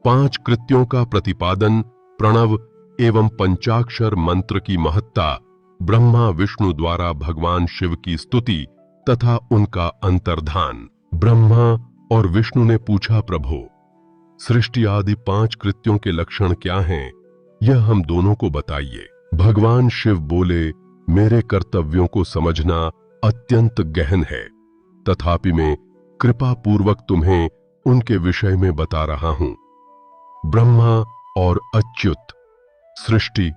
5 कृत्यों का प्रतिपादन, प्रणव एवं पंचाक्षर मंत्र की महत्ता, ब्रह्मा विष्णु द्वारा भगवान शिव की स्तुति तथा उनका अंतर्धान। ब्रह्मा और विष्णु ने पूछा, प्रभु, सृष्टि आदि 5 कृत्यों के लक्षण क्या हैं? यह हम दोनों को बताइए। भगवान शिव बोले, मेरे कर्तव्यों को समझना अत्यंत गहन है, तथापि मैं कृपा पूर्वक तुम्हें उनके विषय में बता रहा हूं। ब्रह्मा और अच्युत, सृष्टि,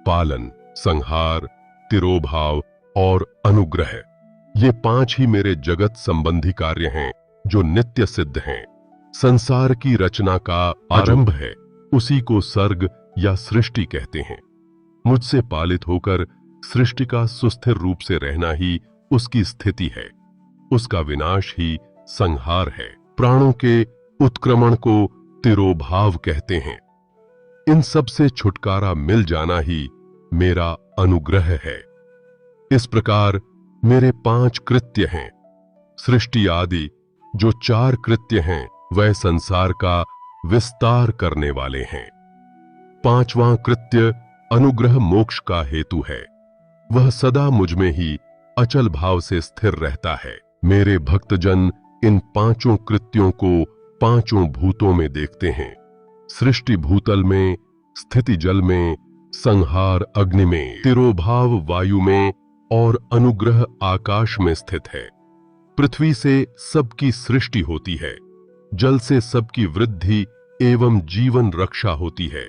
पालन, संहार, तिरोभाव और अनुग्रह, ये 5 ही मेरे जगत संबंधी कार्य हैं जो नित्य सिद्ध हैं। संसार की रचना का आरंभ है, उसी को सर्ग या सृष्टि कहते हैं। मुझसे पालित होकर सृष्टि का सुस्थिर रूप से रहना ही उसकी स्थिति है, उसका विनाश ही संहार है। प्राणों के उत्क्रमण को तिरोभाव कहते हैं। इन सब से छुटकारा मिल जाना ही मेरा अनुग्रह है। इस प्रकार मेरे 5 कृत्य हैं। सृष्टि आदि जो 4 कृत्य हैं वह संसार का विस्तार करने वाले हैं। 5वां कृत्य अनुग्रह मोक्ष का हेतु है। वह सदा मुझ में ही अचल भाव से स्थिर रहता है। मेरे भक्तजन इन 5 कृत्यों को 5 भूतों में देखते हैं। सृष्टि भूतल में, स्थिति जल में, संहार अग्नि में, तिरोभाव वायु में और अनुग्रह आकाश में स्थित है। पृथ्वी से सबकी सृष्टि होती है, जल से सबकी वृद्धि एवं जीवन रक्षा होती है,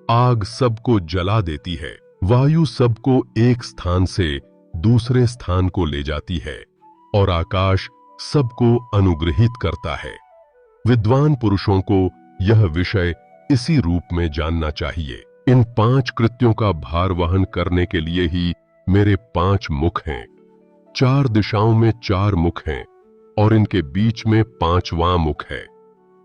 आग सबको जला देती है, वायु सबको एक स्थान से दूसरे स्थान को ले जाती है और आकाश सबको अनुग्रहित करता है। विद्वान पुरुषों को यह विषय इसी रूप में जानना चाहिए। इन 5 कृत्यों का भार वहन करने के लिए ही मेरे 5 मुख हैं। 4 दिशाओं में 4 मुख हैं और इनके बीच में 5वां मुख है।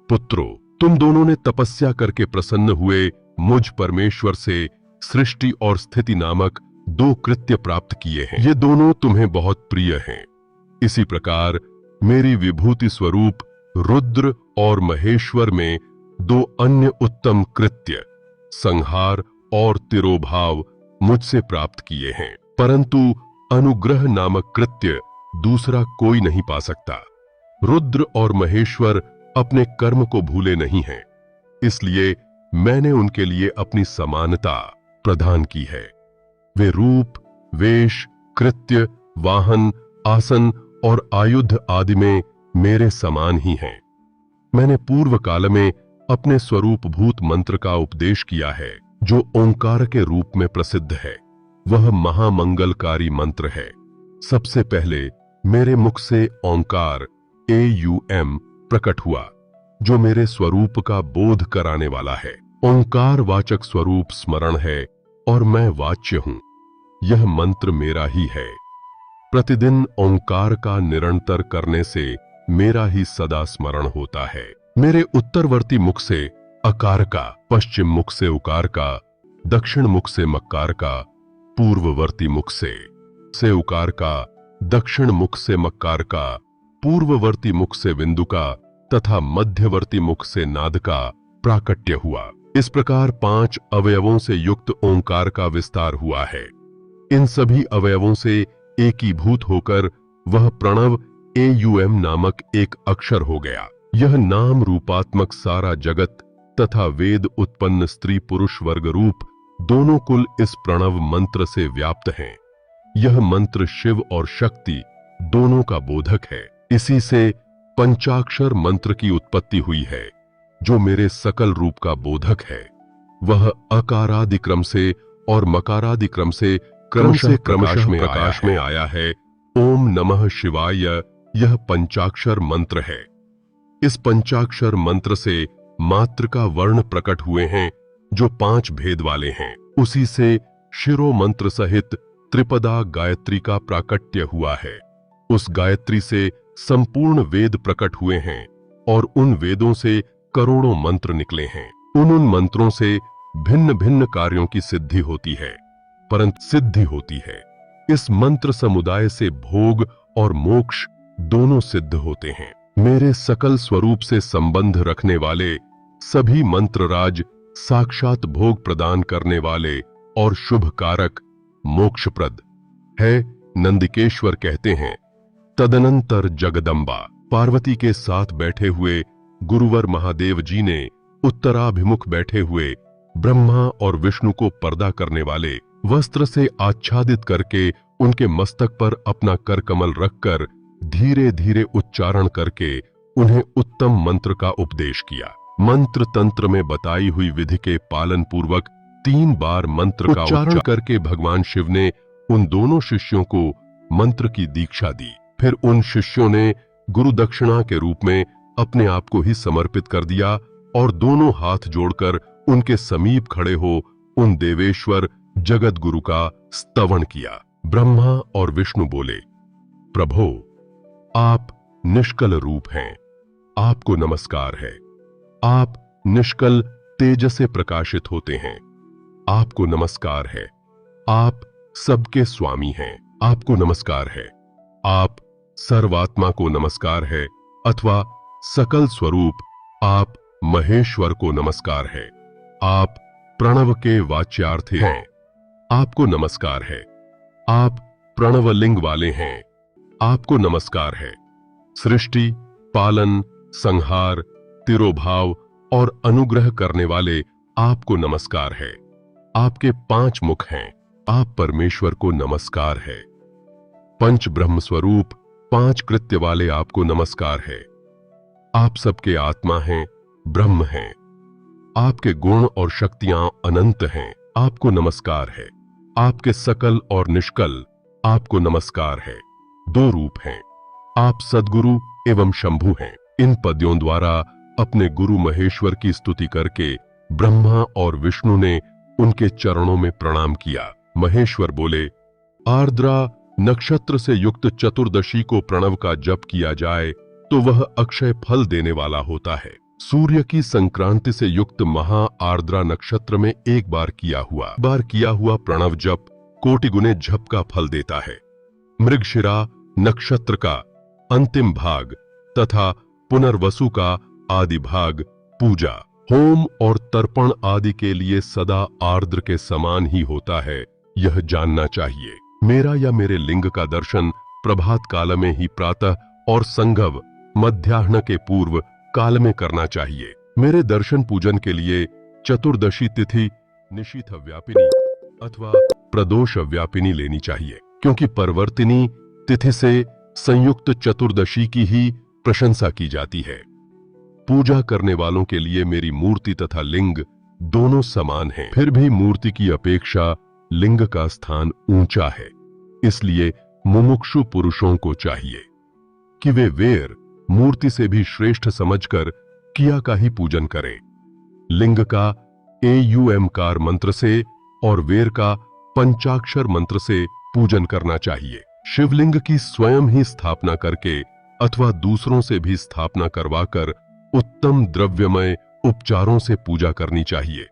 पुत्रों, तुम दोनों ने तपस्या करके प्रसन्न हुए मुझ परमेश्वर से सृष्टि और स्थिति नामक 2 कृत्य प्राप्त किए हैं। ये दोनों तुम्हें बहुत प्रिय हैं। इसी प्रकार मेरी विभूति स्वरूप रुद्र और महेश्वर में 2 अन्य उत्तम कृत्य, संहार और तिरोभाव, मुझसे प्राप्त किए हैं, परंतु अनुग्रह नामक कृत्य दूसरा कोई नहीं पा सकता। रुद्र और महेश्वर अपने कर्म को भूले नहीं हैं, इसलिए मैंने उनके लिए अपनी समानता प्रदान की है। वे रूप, वेश, कृत्य, वाहन, आसन और आयुध आदि में मेरे समान ही हैं। मैंने पूर्व काल में अपने स्वरूप भूत मंत्र का उपदेश किया है, जो ओंकार के रूप में प्रसिद्ध है। वह महामंगलकारी मंत्र है। सबसे पहले मेरे मुख से ओंकार AUM प्रकट हुआ, जो मेरे स्वरूप का बोध कराने वाला है। ओंकार वाचक स्वरूप स्मरण है और मैं वाच्य हूं। यह मंत्र मेरा ही है। प्रतिदिन ओंकार का निरंतर करने से मेरा ही सदा स्मरण होता है। मेरे उत्तरवर्ती मुख से अकार का, पश्चिम मुख से उकार का, दक्षिण मुख से मकार का, पूर्ववर्ती मुख से उकार का, दक्षिण मुख से मकार का, पूर्ववर्ती मुख से बिंदु का तथा मध्यवर्ती मुख से नाद का प्राकट्य हुआ। इस प्रकार 5 अवयवों से युक्त ओंकार का विस्तार हुआ है। इन सभी अवयवों से एकीभूत होकर वह प्रणव AUM नामक एक अक्षर हो गया। यह नाम रूपात्मक सारा जगत तथा वेद उत्पन्न स्त्री पुरुष वर्ग रूप दोनों कुल इस प्रणव मंत्र से व्याप्त हैं। यह मंत्र शिव और शक्ति दोनों का बोधक है। इसी से पंचाक्षर मंत्र की उत्पत्ति हुई है, जो मेरे सकल रूप का बोधक है। वह अकारादि क्रम से और मकारादि क्रम से क्रमशः प्रकाश में आया है। ओम नमः शिवाय यह पंचाक्षर मंत्र है। इस पंचाक्षर मंत्र से मात्र का वर्ण प्रकट हुए हैं, जो 5 भेद वाले हैं। उसी से शिरो मंत्र सहित त्रिपदा गायत्री का प्राकट्य हुआ है। उस गायत्री से संपूर्ण वेद प्रकट हुए हैं और उन वेदों से करोड़ों मंत्र निकले हैं। उन मंत्रों से भिन्न भिन्न कार्यों की सिद्धि होती है, परंतु सिद्धि होती है। इस मंत्र समुदाय से भोग और मोक्ष दोनों सिद्ध होते हैं। मेरे सकल स्वरूप से संबंध रखने वाले सभी मंत्रराज साक्षात भोग प्रदान करने वाले और शुभ कारक मोक्षप्रद है, नंदिकेश्वर कहते हैं। तदनंतर जगदम्बा पार्वती के साथ बैठे हुए गुरुवर महादेव जी ने उत्तराभिमुख बैठे हुए ब्रह्मा और विष्णु को पर्दा करने वाले वस्त्र से आच्छादित करके उनके मस्तक पर अपना कर कमल रखकर धीरे धीरे उच्चारण करके उन्हें उत्तम मंत्र का उपदेश किया। मंत्र तंत्र में बताई हुई विधि के पालन पूर्वक 3 बार मंत्र का उच्चारण करके भगवान शिव ने उन दोनों शिष्यों को मंत्र की दीक्षा दी। फिर उन शिष्यों ने गुरु दक्षिणा के रूप में अपने आप को ही समर्पित कर दिया और दोनों हाथ जोड़कर उनके समीप खड़े हो उन देवेश्वर जगत गुरु का स्तवन किया। ब्रह्मा और विष्णु बोले, प्रभो, आप निष्कल रूप हैं, आपको नमस्कार है। आप निष्कल तेज से प्रकाशित होते हैं, आपको नमस्कार है। आप सबके स्वामी हैं, आपको नमस्कार है। आप सर्वात्मा को नमस्कार है अथवा सकल स्वरूप आप महेश्वर को नमस्कार है। आप प्रणव के वाच्यार्थी हैं, आपको नमस्कार है। आप प्रणवलिंग वाले हैं, आपको नमस्कार है। सृष्टि, पालन, संहार, तिरोभाव और अनुग्रह करने वाले आपको नमस्कार है। आपके 5 मुख हैं, आप परमेश्वर को नमस्कार है। पंच ब्रह्म स्वरूप 5 कृत्य वाले आपको नमस्कार है। आप सबके आत्मा हैं, ब्रह्म हैं। आपके गुण और शक्तियां अनंत हैं, आपको नमस्कार है। आपके सकल और निष्कल आपको नमस्कार है। 2 रूप हैं, आप सद्गुरु एवं शंभु हैं। इन पद्यों द्वारा अपने गुरु महेश्वर की स्तुति करके ब्रह्मा और विष्णु ने उनके चरणों में प्रणाम किया। महेश्वर बोले, आर्द्रा नक्षत्र से युक्त चतुर्दशी को प्रणव का जप किया जाए तो वह अक्षय फल देने वाला होता है। सूर्य की संक्रांति से युक्त महा आर्द्रा नक्षत्र में एक बार किया हुआ प्रणव जप कोटि गुने जप का फल देता है। मृगशिरा नक्षत्र का अंतिम भाग तथा पुनर्वसु का आदि भाग पूजा, होम और तर्पण आदि के लिए सदा आर्द्र के समान ही होता है, यह जानना चाहिए। मेरा या मेरे लिंग का दर्शन प्रभात काल में ही प्रातः और संघव मध्याह्न के पूर्व काल में करना चाहिए। मेरे दर्शन पूजन के लिए चतुर्दशी तिथि निशीथ व्यापिनी अथवा प्रदोष व्यापिनी लेनी चाहिए, क्योंकि परवर्तिनी तिथि से संयुक्त चतुर्दशी की ही प्रशंसा की जाती है। पूजा करने वालों के लिए मेरी मूर्ति तथा लिंग दोनों समान हैं, फिर भी मूर्ति की अपेक्षा लिंग का स्थान ऊंचा है। इसलिए मुमुक्षु पुरुषों को चाहिए कि वे वेर मूर्ति से भी श्रेष्ठ समझकर किया का ही पूजन करें। लिंग का एयूएमकार मंत्र से और वेर का पंचाक्षर मंत्र से पूजन करना चाहिए। शिवलिंग की स्वयं ही स्थापना करके अथवा दूसरों से भी स्थापना करवाकर उत्तम द्रव्यमय उपचारों से पूजा करनी चाहिए।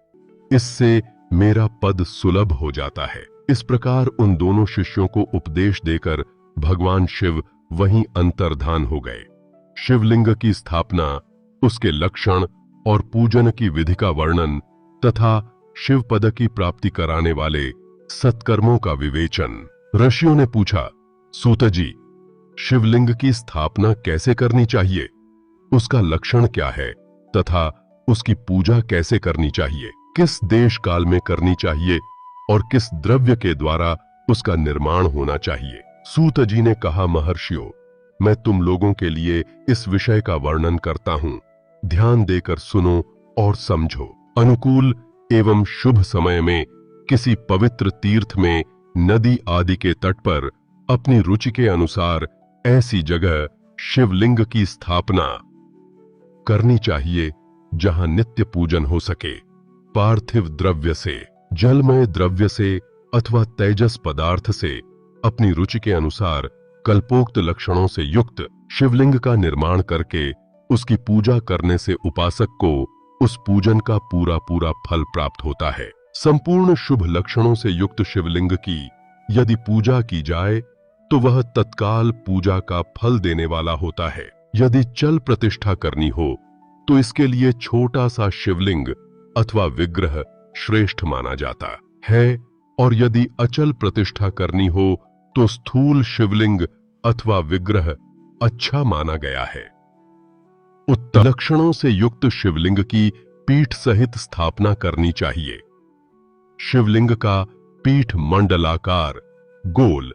इससे मेरा पद सुलभ हो जाता है। इस प्रकार उन दोनों शिष्यों को उपदेश देकर भगवान शिव वहीं अंतर्धान हो गए। शिवलिंग की स्थापना, उसके लक्षण और पूजन की विधि का वर्णन तथा शिव पद की प्राप्ति कराने वाले सत्कर्मों का विवेचन। ऋषियों ने पूछा, सूत जी, शिवलिंग की स्थापना कैसे करनी चाहिए? उसका लक्षण क्या है तथा उसकी पूजा कैसे करनी चाहिए? किस देश काल में करनी चाहिए और किस द्रव्य के द्वारा उसका निर्माण होना चाहिए? सूत जी ने कहा, महर्षियों, मैं तुम लोगों के लिए इस विषय का वर्णन करता हूं, ध्यान देकर सुनो और समझो। अनुकूल एवं शुभ समय में किसी पवित्र तीर्थ में, नदी आदि के तट पर अपनी रुचि के अनुसार ऐसी जगह शिवलिंग की स्थापना करनी चाहिए जहां नित्य पूजन हो सके। पार्थिव द्रव्य से, जलमय द्रव्य से अथवा तेजस पदार्थ से अपनी रुचि के अनुसार कल्पोक्त लक्षणों से युक्त शिवलिंग का निर्माण करके उसकी पूजा करने से उपासक को उस पूजन का पूरा पूरा फल प्राप्त होता है। संपूर्ण शुभ लक्षणों से युक्त शिवलिंग की यदि पूजा की जाए तो वह तत्काल पूजा का फल देने वाला होता है। यदि चल प्रतिष्ठा करनी हो तो इसके लिए छोटा सा शिवलिंग अथवा विग्रह श्रेष्ठ माना जाता है, और यदि अचल प्रतिष्ठा करनी हो तो स्थूल शिवलिंग अथवा विग्रह अच्छा माना गया है। उत्तम लक्षणों से युक्त शिवलिंग की पीठ सहित स्थापना करनी चाहिए। शिवलिंग का पीठ मंडलाकार, गोल,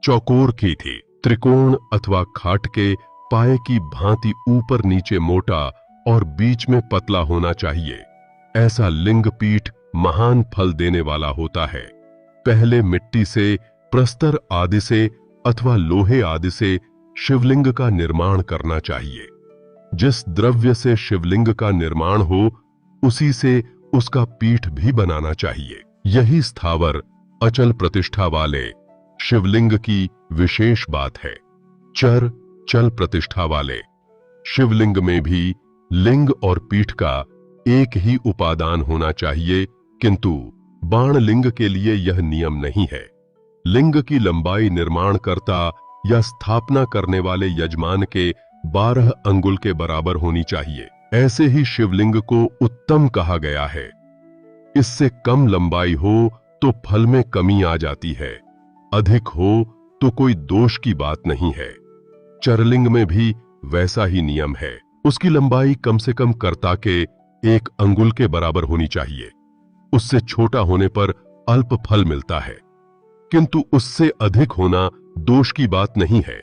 चौकोर की थी, त्रिकोण अथवा खाट के पाए की भांति ऊपर नीचे मोटा और बीच में पतला होना चाहिए। ऐसा लिंग पीठ महान फल देने वाला होता है। पहले मिट्टी से, प्रस्तर आदि से अथवा लोहे आदि से शिवलिंग का निर्माण करना चाहिए। जिस द्रव्य से शिवलिंग का निर्माण हो उसी से उसका पीठ भी बनाना चाहिए। यही स्थावर अचल प्रतिष्ठा वाले शिवलिंग की विशेष बात है। चर चल प्रतिष्ठा वाले शिवलिंग में भी लिंग और पीठ का एक ही उपादान होना चाहिए, किंतु बाणलिंग के लिए यह नियम नहीं है। लिंग की लंबाई निर्माणकर्ता या स्थापना करने वाले यजमान के 12 अंगुल के बराबर होनी चाहिए। ऐसे ही शिवलिंग को उत्तम कहा गया है। इससे कम लंबाई हो तो फल में कमी आ जाती है, अधिक हो तो कोई दोष की बात नहीं है। चरलिंग में भी वैसा ही नियम है। उसकी लंबाई कम से कम कर्ता के 1 अंगुल के बराबर होनी चाहिए। उससे छोटा होने पर अल्प फल मिलता है, किंतु उससे अधिक होना दोष की बात नहीं है।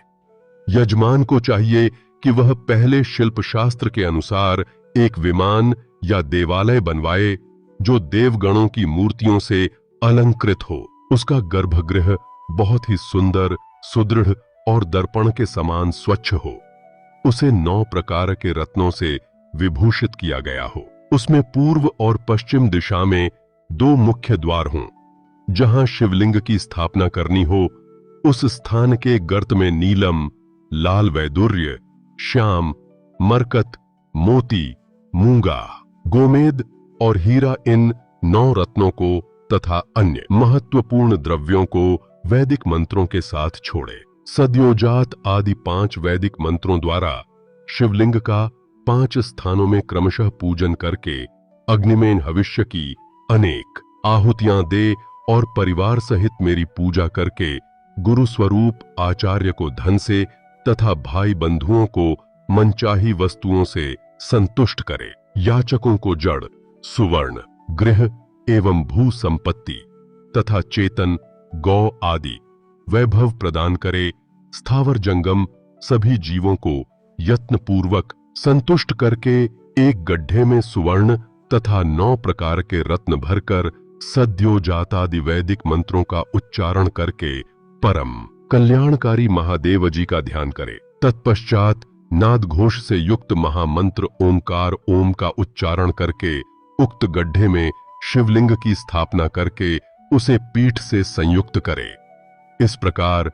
यजमान को चाहिए कि वह पहले शिल्पशास्त्र के अनुसार एक विमान या देवालय बनवाए जो देवगणों की मूर्तियों से अलंकृत हो। उसका गर्भगृह बहुत ही सुंदर, सुदृढ़ और दर्पण के समान स्वच्छ हो। उसे 9 प्रकार के रत्नों से विभूषित किया गया हो। उसमें पूर्व और पश्चिम दिशा में 2 मुख्य द्वार हों। जहां शिवलिंग की स्थापना करनी हो उस स्थान के गर्त में नीलम, लाल वैदुर्य, श्याम, मरकत, मोती, मूंगा, गोमेद और हीरा, इन 9 रत्नों को तथा अन्य महत्वपूर्ण द्रव्यों को वैदिक मंत्रों के साथ छोड़े। सद्योजात आदि 5 वैदिक मंत्रों द्वारा शिवलिंग का 5 स्थानों में क्रमशः पूजन करके अग्निमेन हविष्य की अनेक आहुतियां दे और परिवार सहित मेरी पूजा करके गुरु स्वरूप आचार्य को धन से तथा भाई बंधुओं को मनचाही वस्तुओं से संतुष्ट करे। याचकों को जड़, सुवर्ण, गृह एवं भू संपत्ति तथा चेतन, गौ आदि वैभव प्रदान करे। स्थावर जंगम सभी जीवों को यत्नपूर्वक संतुष्ट करके एक गड्ढे में सुवर्ण तथा 9 प्रकार के रत्न भरकर सद्योजातादि वैदिक मंत्रों का उच्चारण करके परम कल्याणकारी महादेव जी का ध्यान करे। तत्पश्चात नाद घोष से युक्त महामंत्र ओंकार ओम का उच्चारण करके उक्त गड्ढे में शिवलिंग की स्थापना करके उसे पीठ से संयुक्त करे। इस प्रकार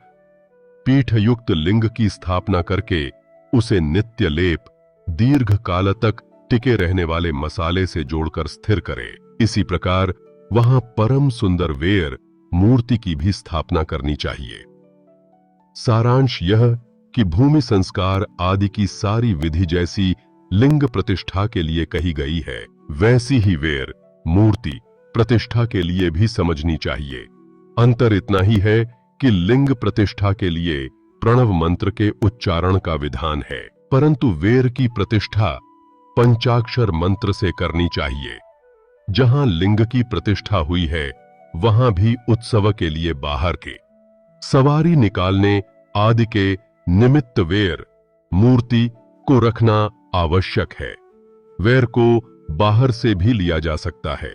पीठ युक्त लिंग की स्थापना करके उसे नित्य लेप, दीर्घ काल तक टिके रहने वाले मसाले से जोड़कर स्थिर करे। इसी प्रकार वहां परम सुंदर वेर मूर्ति की भी स्थापना करनी चाहिए। सारांश यह कि भूमि संस्कार आदि की सारी विधि जैसी लिंग प्रतिष्ठा के लिए कही गई है, वैसी ही वेर मूर्ति प्रतिष्ठा के लिए भी समझनी चाहिए। अंतर इतना ही है कि लिंग प्रतिष्ठा के लिए प्रणव मंत्र के उच्चारण का विधान है, परंतु वेर की प्रतिष्ठा पंचाक्षर मंत्र से करनी चाहिए। जहां लिंग की प्रतिष्ठा हुई है वहां भी उत्सव के लिए बाहर के सवारी निकालने आदि के निमित्त वेर मूर्ति को रखना आवश्यक है। वेर को बाहर से भी लिया जा सकता है,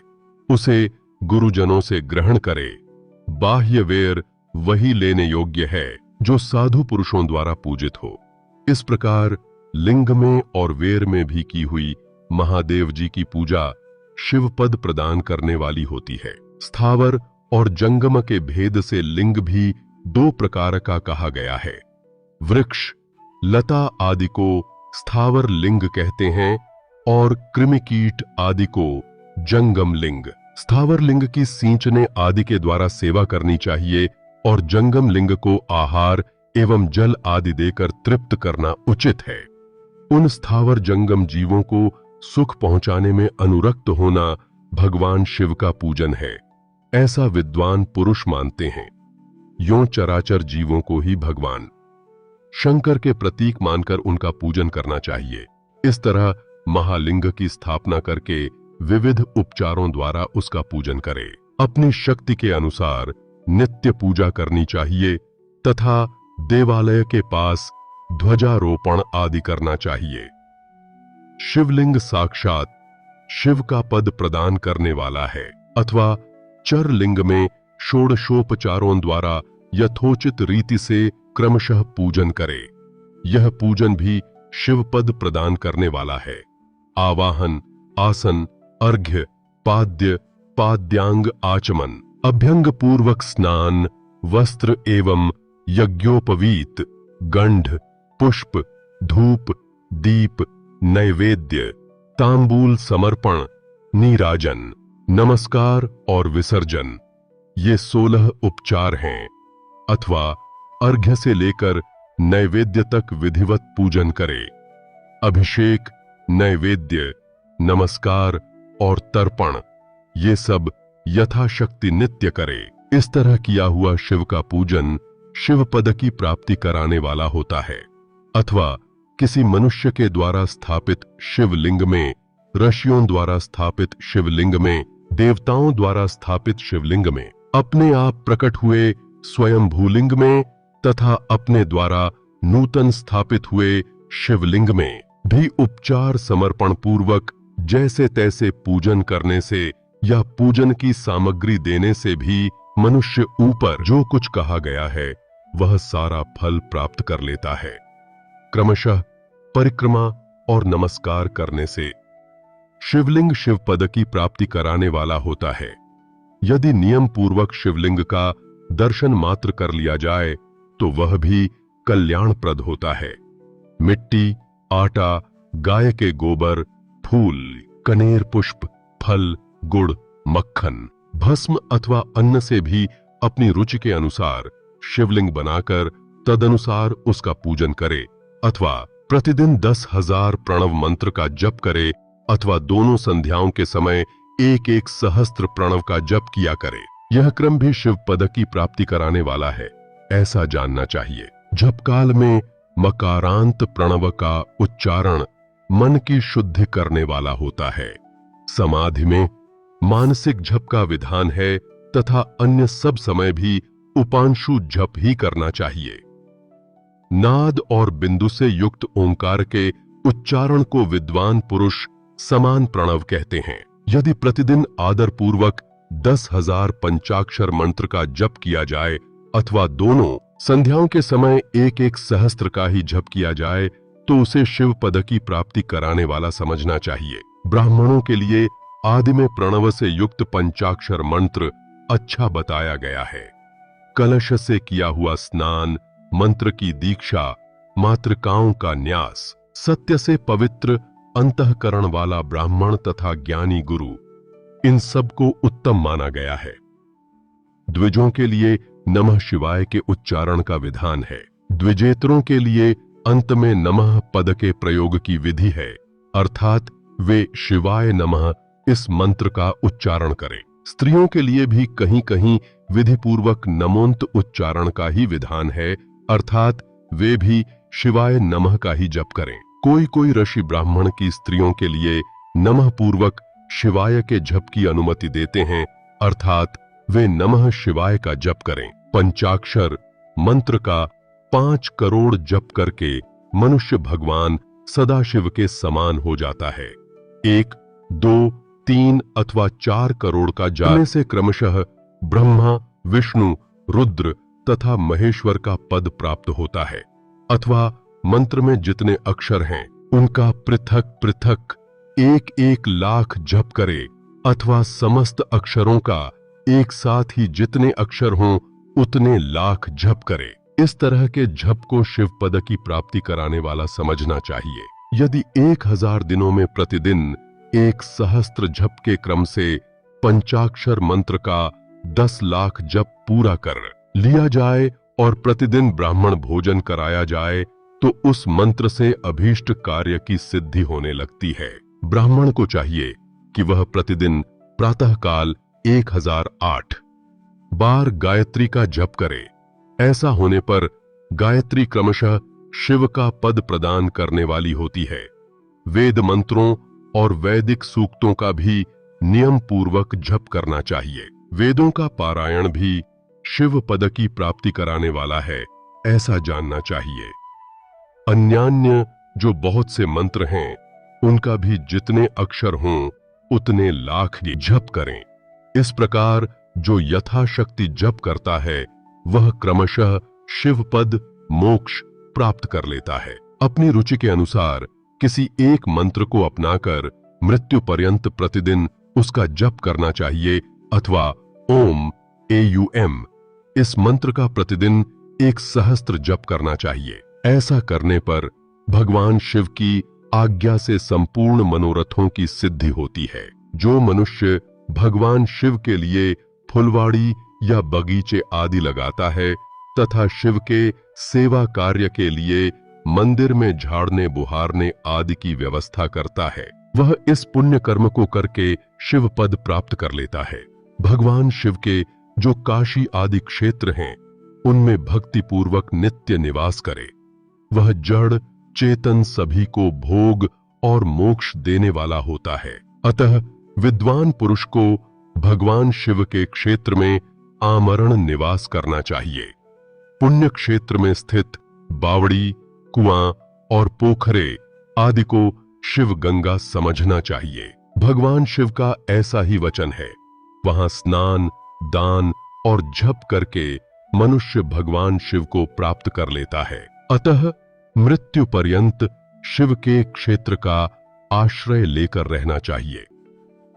उसे गुरुजनों से ग्रहण करे। बाह्य वेर वही लेने योग्य है जो साधु पुरुषों द्वारा पूजित हो। इस प्रकार लिंग में और वेर में भी की हुई महादेव जी की पूजा शिवपद प्रदान करने वाली होती है। स्थावर और जंगम के भेद से लिंग भी 2 प्रकार का कहा गया है। वृक्ष, लता आदि को स्थावर लिंग कहते हैं और कृमिकीट आदि को जंगम लिंग। स्थावर लिंग की सींचने आदि के द्वारा सेवा करनी चाहिए और जंगम लिंग को आहार एवं जल आदि देकर तृप्त करना उचित है। उन स्थावर जंगम जीवों को सुख पहुंचाने में अनुरक्त होना भगवान शिव का पूजन है, ऐसा विद्वान पुरुष मानते हैं। यों चराचर जीवों को ही भगवान शंकर के प्रतीक मानकर उनका पूजन करना चाहिए। इस तरह महालिंग की स्थापना करके विविध उपचारों द्वारा उसका पूजन करें। अपनी शक्ति के अनुसार नित्य पूजा करनी चाहिए तथा देवालय के पास ध्वजारोपण आदि करना चाहिए। शिवलिंग साक्षात शिव का पद प्रदान करने वाला है अथवा चरलिंग में षोडशोपचारों द्वारा यथोचित रीति से क्रमशः पूजन करे। यह पूजन भी शिव पद प्रदान करने वाला है। आवाहन, आसन, अर्घ्य, पाद्य, पाद्यांग आचमन, अभ्यंग पूर्वक स्नान, वस्त्र एवं यज्ञोपवीत, गंध, पुष्प, धूप, दीप, नैवेद्य, तांबूल समर्पण, नीराजन, नमस्कार और विसर्जन, ये 16 उपचार हैं। अथवा अर्घ्य से लेकर नैवेद्य तक विधिवत पूजन करे। अभिषेक, नैवेद्य, नमस्कार और तर्पण, ये सब यथाशक्ति नित्य करे। इस तरह किया हुआ शिव का पूजन शिव पद की प्राप्ति कराने वाला होता है। अथवा किसी मनुष्य के द्वारा स्थापित शिवलिंग में, ऋषियों द्वारा स्थापित शिवलिंग में, देवताओं द्वारा स्थापित शिवलिंग में, अपने आप प्रकट हुए स्वयंभूलिंग में तथा अपने द्वारा नूतन स्थापित हुए शिवलिंग में भी उपचार समर्पण पूर्वक जैसे तैसे पूजन करने से या पूजन की सामग्री देने से भी मनुष्य ऊपर जो कुछ कहा गया है वह सारा फल प्राप्त कर लेता है। क्रमशः परिक्रमा और नमस्कार करने से शिवलिंग शिव पद की प्राप्ति कराने वाला होता है। यदि नियम पूर्वक शिवलिंग का दर्शन मात्र कर लिया जाए तो वह भी कल्याणप्रद होता है। मिट्टी, आटा, गाय के गोबर, फूल, कनेर पुष्प, फल, गुड़, मक्खन, भस्म अथवा अन्न से भी अपनी रुचि के अनुसार शिवलिंग बनाकर तदनुसार उसका पूजन करे। अथवा प्रतिदिन 10,000 प्रणव मंत्र का जप करे अथवा दोनों संध्याओं के समय 1-1 सहस्त्र प्रणव का जप किया करे। यह क्रम भी शिव पद की प्राप्ति कराने वाला है, ऐसा जानना चाहिए। जप काल में मकारांत प्रणव का उच्चारण मन की शुद्धि करने वाला होता है। समाधि में मानसिक जप का विधान है तथा अन्य सब समय भी उपांशु जप ही करना चाहिए। नाद और बिंदु से युक्त ओंकार के उच्चारण को विद्वान पुरुष समान प्रणव कहते हैं। यदि प्रतिदिन आदर पूर्वक 10,000 पंचाक्षर मंत्र का जप किया जाए अथवा दोनों संध्याओं के समय 1-1 सहस्त्र का ही जप किया जाए तो उसे शिव पद की प्राप्ति कराने वाला समझना चाहिए। ब्राह्मणों के लिए आदि में प्रणव से युक्त पंचाक्षर मंत्र अच्छा बताया गया है। कलश से किया हुआ स्नान, मंत्र की दीक्षा, मातृकाओं का न्यास, सत्य से पवित्र अंतःकरण वाला ब्राह्मण तथा ज्ञानी गुरु, इन सब को उत्तम माना गया है। द्विजों के लिए नमः शिवाय के उच्चारण का विधान है। द्विजेतरों के लिए अंत में नमः पद के प्रयोग की विधि है, अर्थात वे शिवाय नमः इस मंत्र का उच्चारण करें। स्त्रियों के लिए भी कहीं कहीं विधिपूर्वक नमोन्त उच्चारण का ही विधान है, अर्थात वे भी शिवाय नमः का ही जप करें। कोई कोई ऋषि ब्राह्मण की स्त्रियों के लिए नमः पूर्वक शिवाय के जप की अनुमति देते हैं, अर्थात वे नमः शिवाय का जप करें। पंचाक्षर मंत्र का 5 करोड़ जप करके मनुष्य भगवान सदाशिव के समान हो जाता है। 1, 2, 3 अथवा 4 करोड़ का जाने से क्रमशः ब्रह्मा, विष्णु, रुद्र तथा महेश्वर का पद प्राप्त होता है। अथवा मंत्र में जितने अक्षर हैं उनका पृथक पृथक 1-1 लाख जप करे अथवा समस्त अक्षरों का एक साथ ही जितने अक्षर हों उतने लाख जप करे। इस तरह के जप को शिव पद की प्राप्ति कराने वाला समझना चाहिए। यदि 1000 दिनों में प्रतिदिन 1 सहस्त्र जप के क्रम से पंचाक्षर मंत्र का 10 लाख जप पूरा कर लिया जाए और प्रतिदिन ब्राह्मण भोजन कराया जाए तो उस मंत्र से अभीष्ट कार्य की सिद्धि होने लगती है। ब्राह्मण को चाहिए कि वह प्रतिदिन प्रातःकाल 1008 बार गायत्री का जप करे। ऐसा होने पर गायत्री क्रमशः शिव का पद प्रदान करने वाली होती है। वेद मंत्रों और वैदिक सूक्तों का भी नियम पूर्वक जप करना चाहिए। वेदों का पारायण भी शिव पद की प्राप्ति कराने वाला है, ऐसा जानना चाहिए। अन्यान्य जो बहुत से मंत्र हैं, उनका भी जितने अक्षर हों उतने लाख जप करें। इस प्रकार जो यथाशक्ति जप करता है वह क्रमशः शिव पद मोक्ष प्राप्त कर लेता है। अपनी रुचि के अनुसार किसी एक मंत्र को अपनाकर मृत्यु पर्यंत प्रतिदिन उसका जप करना चाहिए, अथवा ओम AUM इस मंत्र का प्रतिदिन 1 सहस्त्र जप करना चाहिए। ऐसा करने पर भगवान शिव की आज्ञा से संपूर्ण मनोरथों की सिद्धि होती है। जो मनुष्य भगवान शिव के लिए फुलवाड़ी या बगीचे आदि लगाता है तथा शिव के सेवा कार्य के लिए मंदिर में झाड़ने बुहारने आदि की व्यवस्था करता है, वह इस पुण्य कर्म को करके शिव पद प्राप्त कर लेता है। भगवान शिव के जो काशी आदि क्षेत्र हैं, उनमें भक्ति पूर्वक नित्य निवास करे। वह जड़ चेतन सभी को भोग और मोक्ष देने वाला होता है। अतः विद्वान पुरुष को भगवान शिव के क्षेत्र में आमरण निवास करना चाहिए। पुण्य क्षेत्र में स्थित बावड़ी, कुआं और पोखरे आदि को शिव गंगा समझना चाहिए। भगवान शिव का ऐसा ही वचन है, वहां स्नान, दान और जप करके मनुष्य भगवान शिव को प्राप्त कर लेता है। अतः मृत्यु पर्यंत शिव के क्षेत्र का आश्रय लेकर रहना चाहिए।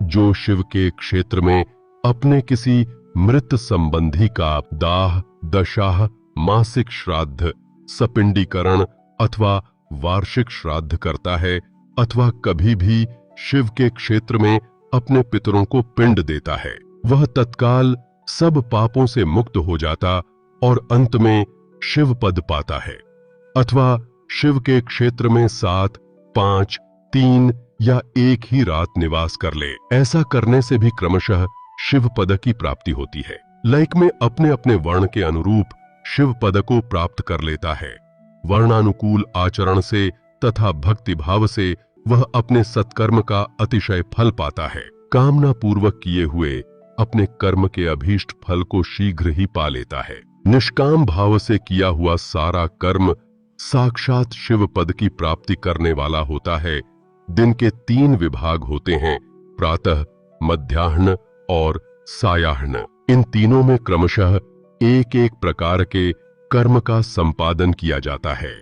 जो शिव के क्षेत्र में अपने किसी मृत संबंधी का दाह, दशाह, मासिक श्राद्ध, सपिंडीकरण अथवा वार्षिक श्राद्ध करता है, अथवा कभी भी शिव के क्षेत्र में अपने पितरों को पिंड देता है, वह तत्काल सब पापों से मुक्त हो जाता और अंत में शिव पद पाता है। अथवा शिव के क्षेत्र में 7, 5, 3 या 1 ही रात निवास कर ले। ऐसा करने से भी क्रमशः शिव पद की प्राप्ति होती है। लैक में अपने अपने वर्ण के अनुरूप शिव पद को प्राप्त कर लेता है। वर्णानुकूल आचरण से तथा भक्ति भाव से वह अपने सत्कर्म का अतिशय फल पाता है। कामना पूर्वक किए हुए अपने कर्म के अभीष्ट फल को शीघ्र ही पा लेता है। निष्काम भाव से किया हुआ सारा कर्म साक्षात शिव पद की प्राप्ति करने वाला होता है। दिन के 3 विभाग होते हैं, प्रातः, मध्याह्न और सायाह्न। इन तीनों में क्रमशः एक एक प्रकार के कर्म का संपादन किया जाता है।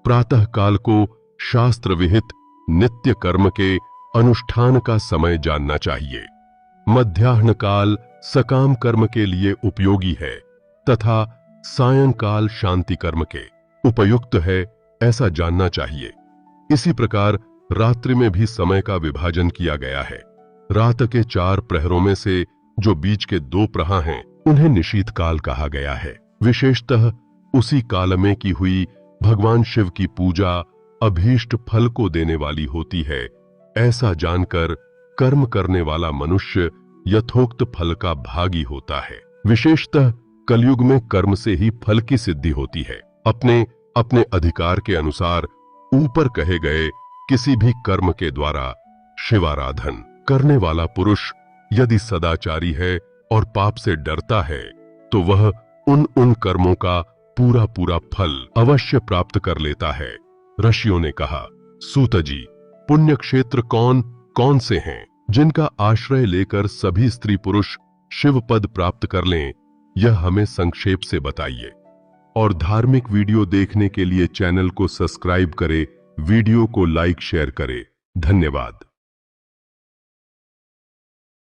प्रातः काल को शास्त्र विहित नित्य कर्म के अनुष्ठान का समय जानना चाहिए। मध्याह्न काल सकाम कर्म के लिए उपयोगी है तथा सायंकाल शांति कर्म के उपयुक्त है, ऐसा जानना चाहिए। इसी प्रकार रात्रि में भी समय का विभाजन किया गया है। रात के 4 प्रहरों में से जो बीच के 2 प्रहर हैं, उन्हें निशीथ काल कहा गया है। विशेषतः उसी काल में की हुई भगवान शिव की पूजा अभीष्ट फल को देने वाली होती है। ऐसा जानकर कर्म करने वाला मनुष्य यथोक्त फल का भागी होता है। विशेषतः कलयुग में कर्म से ही फल की सिद्धि होती है। अपने अपने अधिकार के अनुसार ऊपर कहे गए किसी भी कर्म के द्वारा शिवाराधन करने वाला पुरुष यदि सदाचारी है और पाप से डरता है, तो वह उन कर्मों का पूरा पूरा फल अवश्य प्राप्त कर लेता है। ऋषियों ने कहा, सूत जी, पुण्य क्षेत्र कौन कौन से हैं जिनका आश्रय लेकर सभी स्त्री पुरुष शिव पद प्राप्त कर लें, यह हमें संक्षेप से बताइए। और धार्मिक वीडियो देखने के लिए चैनल को सब्सक्राइब करें, वीडियो को लाइक शेयर करें। धन्यवाद।